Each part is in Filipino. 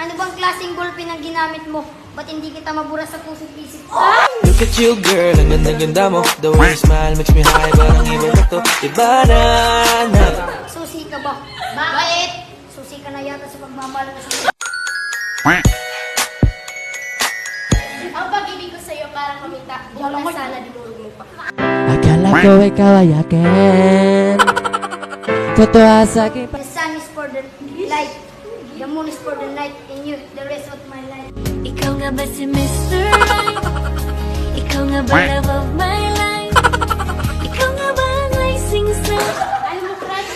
Ano bang klaseng ballpen ang ginamit mo? Ba't hindi kita mabura sa puso-pisip? Look at you girl, ang ganda-ganda mo. The way you smile makes me high, parang iba na to. Iba na. Susi ka ba? Bakit? Susi ka na yata sa pagmamahal sa Ang pag-ibig ko sa'yo para kumita. Bukas sana dinurog mo pa. Akala ko ikaw ay akin. Totoo sa akin. The sun is for the light. The moon is for the night. And you, the rest of my life. Ikaw nga ba si Mr. Right? Ikaw nga ba love of my life? Ikaw nga ba ang icing sa... Alam mo, crush?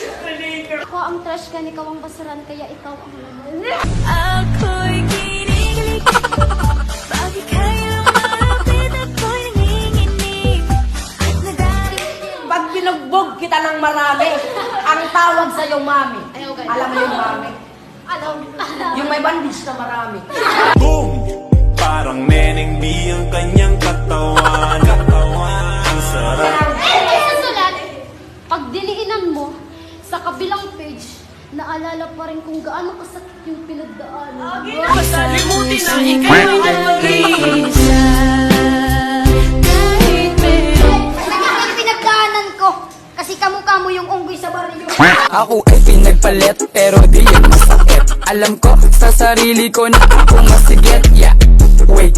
Ako ang trash ka, ikaw ang basuran, kaya ikaw ang laman. Ako'y kinikilig. Bakit kayo malapit ako'y nanginginig? At nagalit. Pag binugbog kita ng marami, ang tawag sa'yo, mami. Ayaw, ganun. Alam mo yung mami? Alam. Yung may bandage na marami. Boom! Parang Neneng B ang kanyang katawan. Ang sarap. Sa sulat, pag diliinan mo, sa kabilang page, naalala pa rin kung gaano kasakit yung pinagdaanan. Masalimutin na ikaw ang mag-iisa. Kahit meron. Masakit yung pinagdaanan ko. Kasi kamukha mo yung unggoy sa baryo. Ako ay pinagpalit pero di yan masakit. Alam ko sa sarili ko na ako masigit. Yeah, wait.